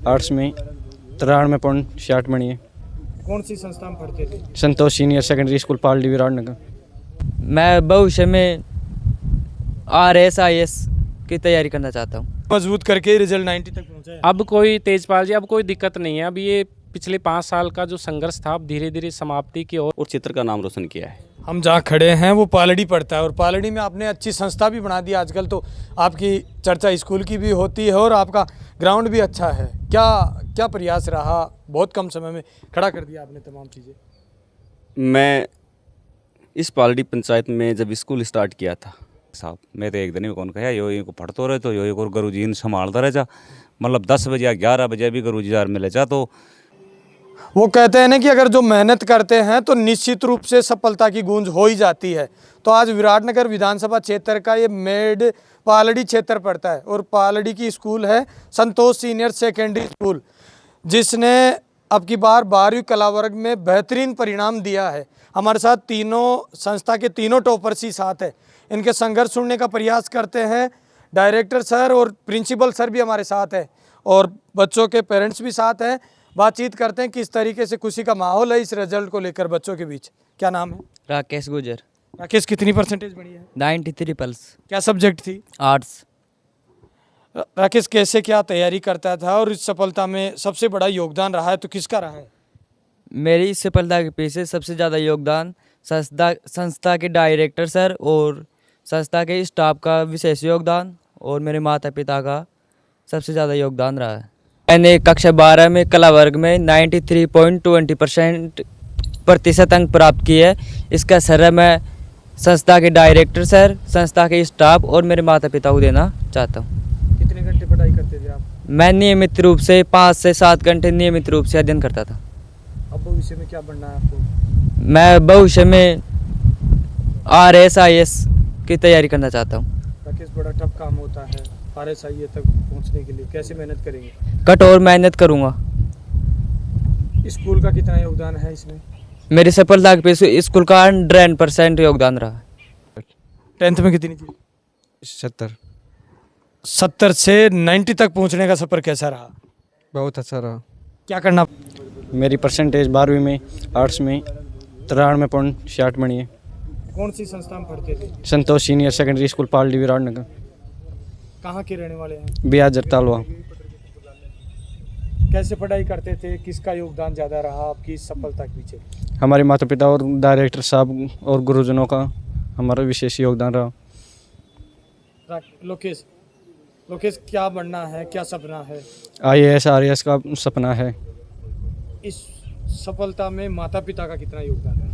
Arts में 93.60 बनी है। कौन सी संस्था में पढ़ते थे? Santosh senior secondary school Paldi Viratnagar. मैं भविष्य में RSIS की तैयारी करना चाहता हूँ। मजबूत करके रिजल्ट 90 तक पहुंचा है। अब कोई तेजपाल जी, अब कोई दिक्कत नहीं है। अब ये पिछले 5 साल का जो संघर्ष था अब धीरे धीरे समाप्ति की ओर। और चित्र का नाम रोशन किया है। हम जहाँ खड़े हैं वो पालड़ी पड़ता है और पालड़ी में आपने अच्छी संस्था भी बना दी। आजकल तो आपकी चर्चा स्कूल की भी होती है और आपका ग्राउंड भी अच्छा है। क्या क्या प्रयास रहा? बहुत कम समय में खड़ा कर दिया आपने तमाम चीज़ें। मैं इस पालड़ी पंचायत में जब स्कूल स्टार्ट किया था साहब, मैं तो एक दिन भी कौन कहा यो को पढ़ते रहे तो यो गुरु जी ने संभालता रह जा, मतलब 10 बजे या 11 बजे भी गुरु जी यार मिले जा। तो वो कहते हैं ना कि अगर जो मेहनत करते हैं तो निश्चित रूप से सफलता की गूंज हो ही जाती है। तो आज विराटनगर विधानसभा क्षेत्र का ये मेड पालड़ी क्षेत्र पड़ता है और पालड़ी की स्कूल है संतोष सीनियर सेकेंडरी स्कूल, जिसने अब की बार 12वीं कला वर्ग में बेहतरीन परिणाम दिया है। हमारे साथ तीनों संस्था के तीनों टॉपर्स ही साथ है। इनके संघर्ष सुनने का प्रयास करते हैं। डायरेक्टर सर और प्रिंसिपल सर भी हमारे साथ है और बच्चों के पेरेंट्स भी साथ हैं। बातचीत करते हैं किस तरीके से खुशी का माहौल है इस रिजल्ट को लेकर बच्चों के बीच। क्या नाम है? राकेश गुजर। राकेश, कितनी परसेंटेज बनी है? 93 प्लस। क्या सब्जेक्ट थी? आर्ट्स। राकेश कैसे क्या तैयारी करता था और इस सफलता में सबसे बड़ा योगदान रहा है तो किसका रहा है? मेरी इस सफलता के पीछे सबसे ज़्यादा योगदान संस्था के डायरेक्टर सर और संस्था के स्टाफ का विशेष योगदान और मेरे माता पिता का सबसे ज़्यादा योगदान रहा है। मैंने कक्षा 12 में कला वर्ग में 93.20% अंक प्राप्त किए है। इसका श्रेय मैं संस्था के डायरेक्टर सर, संस्था के स्टाफ और मेरे माता पिता को देना चाहता हूँ। कितने घंटे पढ़ाई करते थे आप? मैं नियमित रूप से 5 से 7 घंटे नियमित रूप से अध्ययन करता था। अब भविष्य में क्या बनना है आपको? मैं भविष्य में RSIS की तैयारी करना चाहता हूँ। राकेश, बड़ा टफ काम होता है RSIS तक पहुंचने के लिए, कैसे मेहनत करेंगे? कठोर मेहनत करूँगा। स्कूल का कितना योगदान है इसमें? मेरी सफलता के पीछे स्कूल का 100% योगदान रहा। 10th में कितनी थी? 70 से 90 तक पहुंचने का सफ़र कैसा रहा? बहुत अच्छा रहा। क्या करना? मेरी परसेंटेज 12वीं में आर्ट्स में 93.60 बनी है। कौन सी संस्था में पढ़ते थे? Santosh senior secondary school Paldi Viratnagar. कहाँ के रहने वाले हैं? बियाजर तालवा। कैसे पढ़ाई करते थे? किसका योगदान ज़्यादा रहा आपकी इस सफलता के पीछे? हमारे माता पिता और डायरेक्टर साहब और गुरुजनों का हमारा विशेष योगदान रहा। लोकेश, क्या बनना है, क्या सपना है? IAS RAS का सपना है। इस सफलता में माता पिता का कितना योगदान है?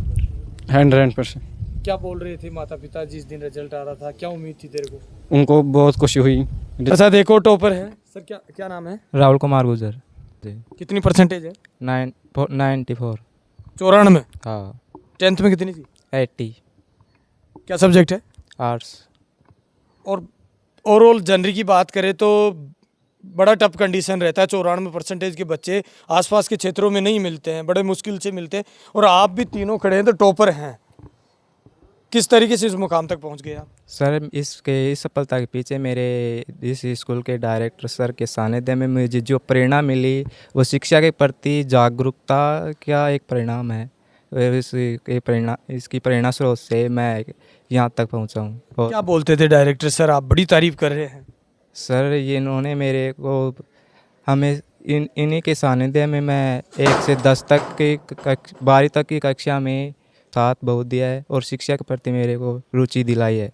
100%। क्या बोल रहे थे माता पिता जिस दिन रिजल्ट आ रहा था? क्या उम्मीद थी तेरे को? उनको बहुत खुशी हुई। अच्छा, देखो टॉपर है सर, क्या नाम है? राहुल कुमार गुजर। कितनी परसेंटेज है? 94। 94। हाँ। 10th में कितनी थी? 80। क्या सब्जेक्ट है? आर्ट्स। और ओवरऑल जनरी की बात करें तो बड़ा टफ कंडीशन रहता है। 94% के बच्चे आसपास के क्षेत्रों में नहीं मिलते हैं, बड़े मुश्किल से मिलते हैं और आप भी तीनों खड़े हैं तो टॉपर हैं। किस तरीके से इस मुकाम तक पहुंच गए आप? सर, इस सफलता के पीछे मेरे इस स्कूल के डायरेक्टर सर के सानिध्य में मुझे जो प्रेरणा मिली वो शिक्षा के प्रति जागरूकता का एक परिणाम है। इसकी प्रेरणा स्रोत से मैं यहाँ तक पहुँचा हूँ। क्या बोलते थे डायरेक्टर सर? आप बड़ी तारीफ कर रहे हैं। सर, ये इन्होंने मेरे को हमें इन्हीं के सानिध्य में मैं 1 से 10 तक की 12वीं तक की कक्षा में साथ बहुत दिया है और शिक्षा के प्रति मेरे को रुचि दिलाई है।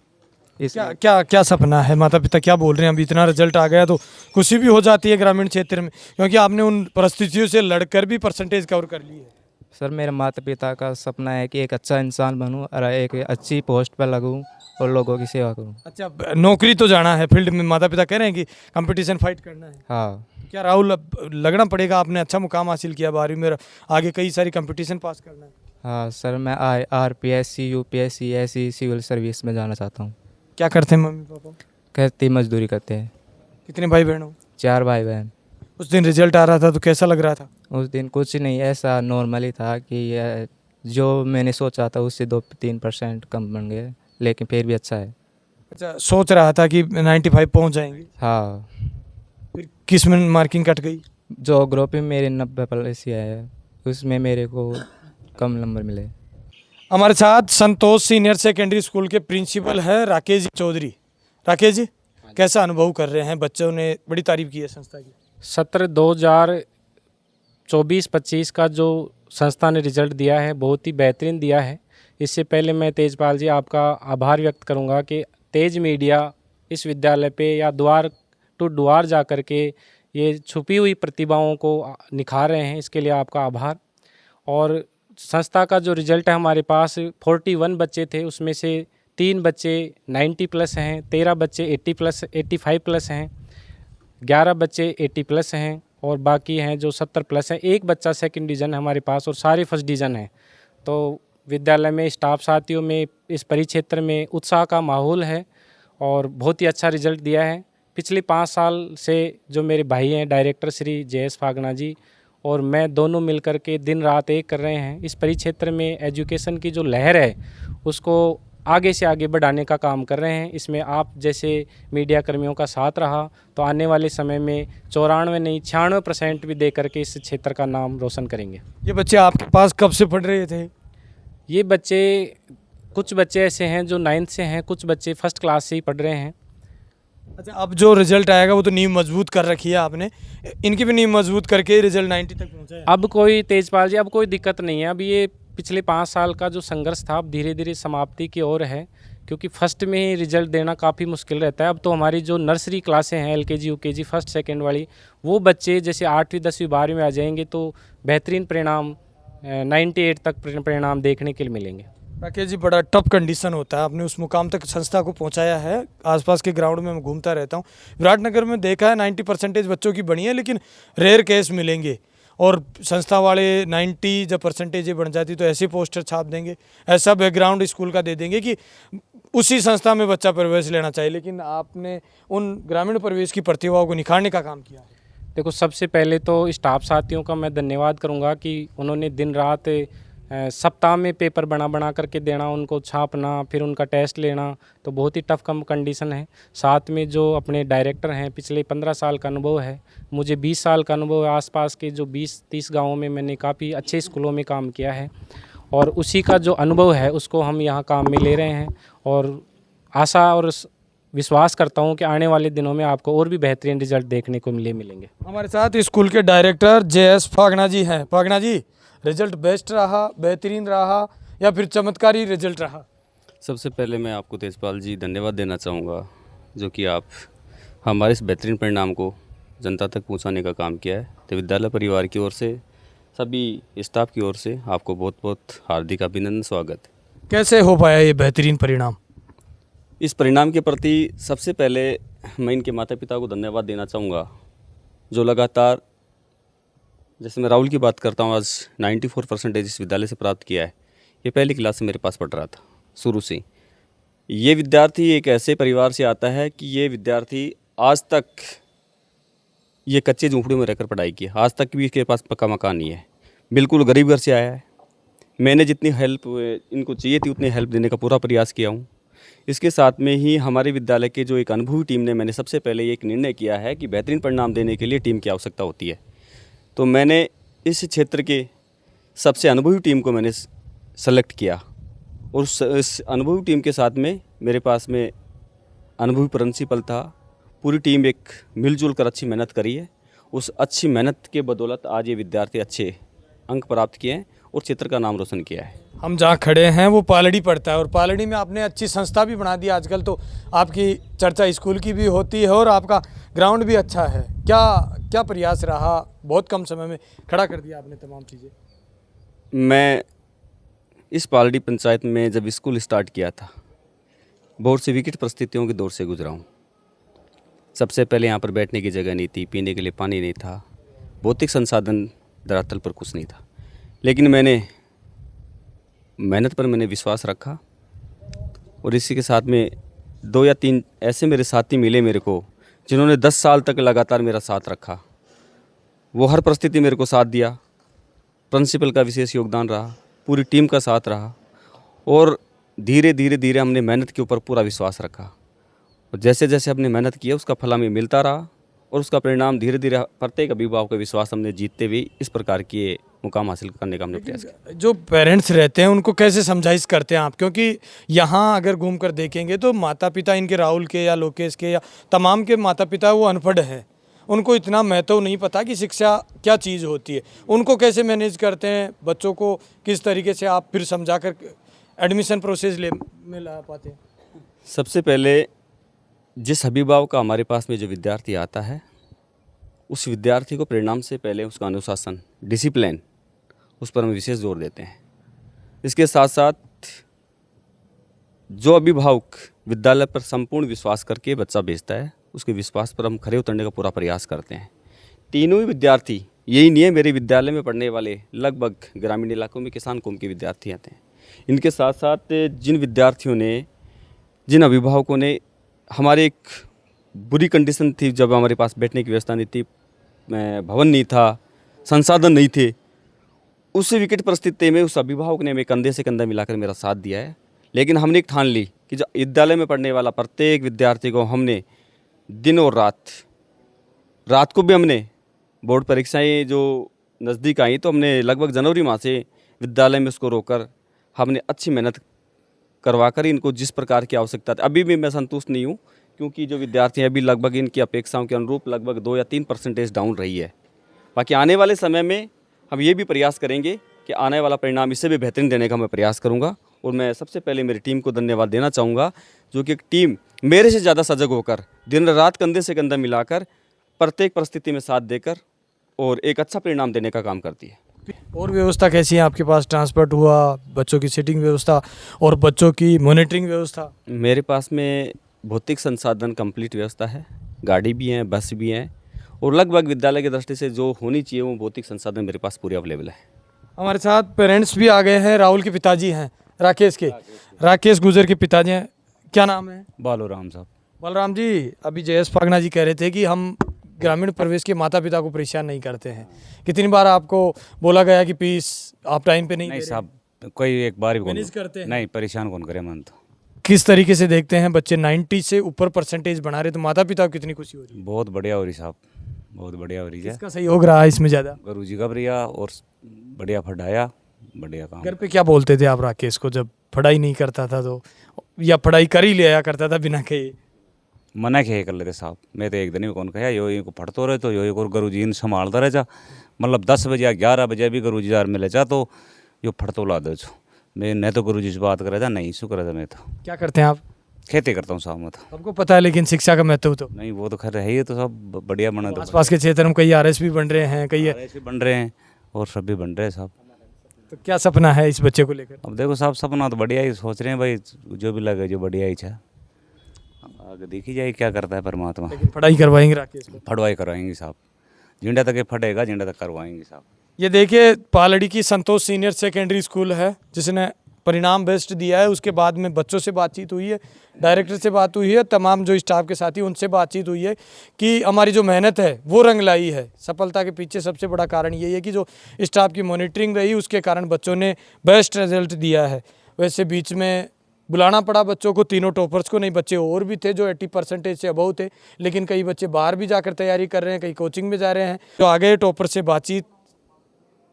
क्या सपना है? माता पिता क्या बोल रहे हैं? अभी इतना रिजल्ट आ गया तो खुशी भी हो जाती है ग्रामीण क्षेत्र में, क्योंकि आपने उन परिस्थितियों से लड़कर भी परसेंटेज कवर कर ली है। सर, मेरे माता पिता का सपना है कि एक अच्छा इंसान बनूं और एक अच्छी पोस्ट पर लगूं और लोगों की सेवा करूं। अच्छा, नौकरी तो जाना है फील्ड में, माता पिता कह रहे हैं कि कंपटीशन फाइट करना है। हाँ। क्या राहुल, अब लगना पड़ेगा, आपने अच्छा मुकाम हासिल किया 12वीं में, आगे कई सारी कंपटीशन पास करना है। हाँ सर, मैं RPSC UPSC ऐसी सिविल सर्विस में जाना चाहता हूँ। क्या करते हैं मम्मी पापा? खेती मजदूरी करते हैं। कितने भाई बहन हो? 4 भाई बहन। उस दिन रिजल्ट आ रहा था तो कैसा लग रहा था? उस दिन कुछ नहीं, ऐसा नॉर्मली था कि जो मैंने सोचा था उससे 2-3% कम बन गए, लेकिन फिर भी अच्छा है। अच्छा, सोच रहा था कि 95 पहुंच जाएंगे। हाँ। फिर किस में मार्किंग कट गई? जोग्राफी में मेरे 90+ ही आए हैं, उसमें मेरे को कम नंबर मिले। हमारे साथ संतोष सीनियर सेकेंडरी स्कूल के प्रिंसिपल है राकेश जी चौधरी। राकेश जी, कैसा अनुभव कर रहे हैं? बच्चों ने बड़ी तारीफ की है संस्था की। सत्र 2024-25 का जो संस्था ने रिजल्ट दिया है बहुत ही बेहतरीन दिया है। इससे पहले मैं तेजपाल जी आपका आभार व्यक्त करूंगा कि तेज मीडिया इस विद्यालय पे या द्वार टू द्वार जा कर के ये छुपी हुई प्रतिभाओं को निखार रहे हैं, इसके लिए आपका आभार। और संस्था का जो रिजल्ट है हमारे पास 41 बच्चे थे, उसमें से 3 बच्चे 90+ हैं, 13 बच्चे 85+ हैं, 11 बच्चे 80+ हैं और बाकी हैं जो 70+ हैं। एक बच्चा सेकंड डिवीज़न है हमारे पास और सारे फर्स्ट डिवीज़न हैं। तो विद्यालय में स्टाफ साथियों में इस परिक्षेत्र में उत्साह का माहौल है और बहुत ही अच्छा रिजल्ट दिया है। पिछले 5 साल से जो मेरे भाई हैं डायरेक्टर श्री JS फागना जी और मैं दोनों मिलकर के दिन रात एक कर रहे हैं। इस परिक्षेत्र में एजुकेशन की जो लहर है उसको आगे से आगे बढ़ाने का काम कर रहे हैं। इसमें आप जैसे मीडिया कर्मियों का साथ रहा तो आने वाले समय में 94 नहीं 96% भी दे करके इस क्षेत्र का नाम रोशन करेंगे। ये बच्चे आपके पास कब से पढ़ रहे थे? ये बच्चे कुछ बच्चे ऐसे हैं जो 9th से हैं, कुछ बच्चे फर्स्ट क्लास से ही पढ़ रहे हैं। अच्छा, अब जो रिजल्ट आएगा वो तो नींव मजबूत कर रखी है आपने, इनकी भी नींव मजबूत करके रिजल्ट 90 तक पहुंचा है। अब कोई तेजपाल जी अब कोई दिक्कत नहीं है। अब ये पिछले 5 साल का जो संघर्ष था अब धीरे धीरे समाप्ति की ओर है, क्योंकि फर्स्ट में ही रिजल्ट देना काफ़ी मुश्किल रहता है। अब तो हमारी जो नर्सरी क्लासें हैं LKG UKG फर्स्ट सेकंड वाली, वो बच्चे जैसे 8वीं 10वीं 12वीं में आ जाएंगे तो बेहतरीन परिणाम 98 तक परिणाम देखने के लिए मिलेंगे। राकेश जी, बड़ा टफ कंडीशन होता है, आपने उस मुकाम तक संस्था को पहुंचाया है। आसपास के ग्राउंड में मैं घूमता रहता हूं, विराटनगर में देखा है 90% बच्चों की बनी है, लेकिन रेयर केस मिलेंगे और संस्था वाले 90 जब परसेंटेज बन जाती तो ऐसे पोस्टर छाप देंगे, ऐसा बैकग्राउंड स्कूल का दे देंगे कि उसी संस्था में बच्चा प्रवेश लेना चाहिए। लेकिन आपने उन ग्रामीण परिवेश की प्रतिभाओं को निखारने का काम किया है। देखो, सबसे पहले तो स्टाफ साथियों का मैं धन्यवाद करूंगा कि उन्होंने दिन रात सप्ताह में पेपर बना करके देना, उनको छापना, फिर उनका टेस्ट लेना, तो बहुत ही टफ कम कंडीशन है। साथ में जो अपने डायरेक्टर हैं, पिछले 15 साल का अनुभव है, मुझे 20 साल का अनुभव है। आसपास के जो 20-30 गाँवों में मैंने काफ़ी अच्छे स्कूलों में काम किया है और उसी का जो अनुभव है उसको हम यहाँ काम में ले रहे हैं और आशा और विश्वास करता हूँ कि आने वाले दिनों में आपको और भी बेहतरीन रिजल्ट देखने को मिलेंगे। हमारे साथ स्कूल के डायरेक्टर JS फागना जी हैं। फागना जी, रिजल्ट बेस्ट रहा, बेहतरीन रहा या फिर चमत्कारी रिजल्ट रहा? सबसे पहले मैं आपको तेजपाल जी धन्यवाद देना चाहूँगा, जो कि आप हमारे इस बेहतरीन परिणाम को जनता तक पहुँचाने का काम किया है। तो विद्यालय परिवार की ओर से, सभी स्टाफ की ओर से आपको बहुत बहुत हार्दिक अभिनंदन, स्वागत। कैसे हो पाया ये बेहतरीन परिणाम? इस परिणाम के प्रति सबसे पहले मैं इनके माता पिता को धन्यवाद देना चाहूँगा, जो लगातार, जैसे मैं राहुल की बात करता हूँ, आज 94% इस विद्यालय से प्राप्त किया है। ये पहली क्लास से मेरे पास पढ़ रहा था शुरू से। ये विद्यार्थी एक ऐसे परिवार से आता है कि ये विद्यार्थी आज तक ये कच्चे झोंपड़ियों में रहकर पढ़ाई की है, आज तक भी इसके पास पक्का मकान नहीं है, बिल्कुल गरीब घर से आया है। मैंने जितनी हेल्प इनको चाहिए थी उतनी हेल्प देने का पूरा प्रयास किया हूँ। इसके साथ में ही हमारे विद्यालय के जो एक अनुभवी टीम ने, मैंने सबसे पहले एक निर्णय किया है कि बेहतरीन परिणाम देने के लिए टीम की आवश्यकता होती है। तो मैंने इस क्षेत्र के सबसे अनुभवी टीम को मैंने सेलेक्ट किया और इस अनुभवी टीम के साथ में मेरे पास में अनुभवी प्रिंसिपल था। पूरी टीम एक मिलजुल कर अच्छी मेहनत करी है। उस अच्छी मेहनत के बदौलत आज ये विद्यार्थी अच्छे अंक प्राप्त किए हैं और क्षेत्र का नाम रोशन किया है। हम जहाँ खड़े हैं वो पालड़ी पड़ता है और पालड़ी में आपने अच्छी संस्था भी बना दी। आजकल तो आपकी चर्चा स्कूल की भी होती है और आपका ग्राउंड भी अच्छा है। क्या क्या प्रयास रहा? बहुत कम समय में खड़ा कर दिया आपने तमाम चीज़ें। मैं इस पालड़ी पंचायत में जब स्कूल स्टार्ट किया था, बहुत सी विकट परिस्थितियों के दौर से गुजरा हूँ। सबसे पहले यहाँ पर बैठने की जगह नहीं थी, पीने के लिए पानी नहीं था, भौतिक संसाधन धरातल पर कुछ नहीं था। लेकिन मैंने मेहनत पर मैंने विश्वास रखा और इसी के साथ में 2 या 3 ऐसे मेरे साथी मिले मेरे को, जिन्होंने 10 साल तक लगातार मेरा साथ रखा। वो हर परिस्थिति मेरे को साथ दिया। प्रिंसिपल का विशेष योगदान रहा, पूरी टीम का साथ रहा और धीरे धीरे हमने मेहनत के ऊपर पूरा विश्वास रखा और जैसे जैसे हमने मेहनत की उसका फल हमें मिलता रहा और उसका परिणाम धीरे धीरे प्रत्येक अभिभावक का विश्वास हमने जीतते हुए इस प्रकार के मुकाम हासिल करने का हमने प्रयास किया। जो पेरेंट्स रहते हैं उनको कैसे समझाइश करते हैं आप, क्योंकि यहाँ अगर घूम कर देखेंगे तो माता पिता इनके राहुल के या लोकेश के या तमाम के माता पिता वो अनपढ़ हैं, उनको इतना महत्व नहीं पता कि शिक्षा क्या चीज़ होती है। उनको कैसे मैनेज करते हैं, बच्चों को किस तरीके से आप फिर समझा कर एडमिशन प्रोसेस में ला पाते हैं? सबसे पहले जिस अभिभावक का हमारे पास में जो विद्यार्थी आता है, उस विद्यार्थी को परिणाम से पहले उसका अनुशासन, डिसिप्लिन, उस पर हम विशेष जोर देते हैं। इसके साथ साथ जो अभिभावक विद्यालय पर संपूर्ण विश्वास करके बच्चा भेजता है, उसके विश्वास पर हम खरे उतरने का पूरा प्रयास करते हैं। तीनों ही विद्यार्थी, यही नहीं है, मेरे विद्यालय में पढ़ने वाले लगभग ग्रामीण इलाकों में किसान कौम के विद्यार्थी आते हैं। इनके साथ साथ जिन विद्यार्थियों ने, जिन अभिभावकों ने, हमारे एक बुरी कंडीशन थी जब हमारे पास बैठने की व्यवस्था नहीं थी, भवन नहीं था, संसाधन नहीं थे, उस विकट परिस्थिति में उस अभिभावक ने हमें कंधे से कंधा मिलाकर मेरा साथ दिया है। लेकिन हमने एक ठान ली कि जो विद्यालय में पढ़ने वाला प्रत्येक विद्यार्थी को हमने दिन और रात को भी हमने, बोर्ड परीक्षाएं जो नज़दीक आई तो हमने लगभग जनवरी माह से विद्यालय में उसको रोककर हमने अच्छी मेहनत करवाकर इनको जिस प्रकार की आवश्यकता थी, अभी भी मैं संतुष्ट नहीं हूँ, क्योंकि जो विद्यार्थी हैं अभी लगभग इनकी अपेक्षाओं के अनुरूप लगभग 2 या 3% डाउन रही है। बाकी आने वाले समय में हम ये भी प्रयास करेंगे कि आने वाला परिणाम इससे भी बेहतरीन देने का मैं प्रयास करूँगा। और मैं सबसे पहले मेरी टीम को धन्यवाद देना चाहूँगा, जो कि एक टीम मेरे से ज़्यादा सजग होकर दिन रात कंधे से कंधा मिलाकर प्रत्येक परिस्थिति में साथ देकर और एक अच्छा परिणाम देने का काम करती है। और व्यवस्था कैसी है आपके पास? ट्रांसपोर्ट हुआ, बच्चों की सीटिंग व्यवस्था और बच्चों की मॉनिटरिंग व्यवस्था? मेरे पास में भौतिक संसाधन कंप्लीट व्यवस्था है, गाड़ी भी है, बस भी है, और लगभग विद्यालय की दृष्टि से जो होनी चाहिए वो भौतिक संसाधन मेरे पास पूरे अवेलेबल है। हमारे साथ पेरेंट्स भी आ गए हैं। राहुल के पिताजी हैं, राकेश गुजर के पिताजी हैं। क्या नाम है? बालूराम साहब। बलराम जी, अभी जयेश फागना जी कह रहे थे कि हम ग्रामीण प्रवेश के माता पिता को परेशान नहीं करते हैं। कितनी बार आपको बोला गया कि फीस आप टाइम पे नहीं नहीं दे रहे साहब, कोई एक बार भी मैनेज करते हैं? नहीं, परेशान कौन करे मन तो। किस तरीके से देखते हैं? बच्चे 90 से ऊपर परसेंटेज बना रहे तो माता पिता को कितनी खुशी हो रही है? बहुत बढ़िया हो रही साहब, बहुत बढ़िया हो रही है। किसका सहयोग रहा है इसमें ज़्यादा? गुरु जी का बढ़िया और बढ़िया पढ़ाया, बढ़िया काम। घर पे क्या बोलते थे आप राकेश को जब पढ़ाई नहीं करता था तो, या पढ़ाई कर ही लिया करता था बिना कहे? मना खे कर लेते साहब, मैं तो एक दिन भी कौन कहा यो को पढ़ते रहे तो यो को गुरु जी ने संभालता रह जा, मतलब 10 बजे या 11 बजे भी गुरु जी यार मिले जा तो यो फटतो ला दो छो। मैं नहीं तो गुरु जी से बात करे था, नहीं शू करे था। मैं तो क्या करते हैं आप? खेती करता हूँ साहब। मैं तो हमको पता है, लेकिन शिक्षा का महत्व तो नहीं, वो तो खैर है ही, तो सब बढ़िया बना। तो आसपास के क्षेत्र में कई आरएस भी बन रहे हैं, कई ऐसे बन रहे हैं और सब भी बन रहे हैं साहब। तो क्या सपना है इस बच्चे को लेकर? अब देखो साहब, सपना तो बढ़िया ही सोच रहे हैं भाई, जो भी लगे जो बढ़िया ही है, आगे देखी जाए क्या करता है परमात्मा। लेकिन पढ़ाई करवाएंगे राकेश को? फटवाई करवाएंगे साहब, झंडा तक फटेगा, झंडा तक करवाएंगे साहब। ये देखिए, पालड़ी की संतोष सीनियर सेकेंडरी स्कूल है जिसने परिणाम बेस्ट दिया है। उसके बाद में बच्चों से बातचीत हुई है, डायरेक्टर से बात हुई है, तमाम जो स्टाफ के साथी उनसे बातचीत हुई है कि हमारी जो मेहनत है वो रंग लाई है। सफलता के पीछे सबसे बड़ा कारण यही है कि जो स्टाफ की मॉनिटरिंग रही, उसके कारण बच्चों ने बेस्ट रिजल्ट दिया है। वैसे बीच में बुलाना पड़ा बच्चों को, तीनों टॉपर्स को, नहीं बच्चे और भी थे जो 80% से अबव थे, लेकिन कई बच्चे बाहर भी जाकर तैयारी कर रहे हैं, कई कोचिंग में जा रहे हैं। तो आगे टॉपर से बातचीत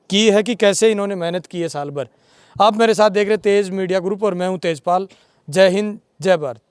की है कि कैसे इन्होंने मेहनत की है साल भर। आप मेरे साथ देख रहे तेज मीडिया ग्रुप और मैं हूं तेजपाल। जय हिंद, जय भारत।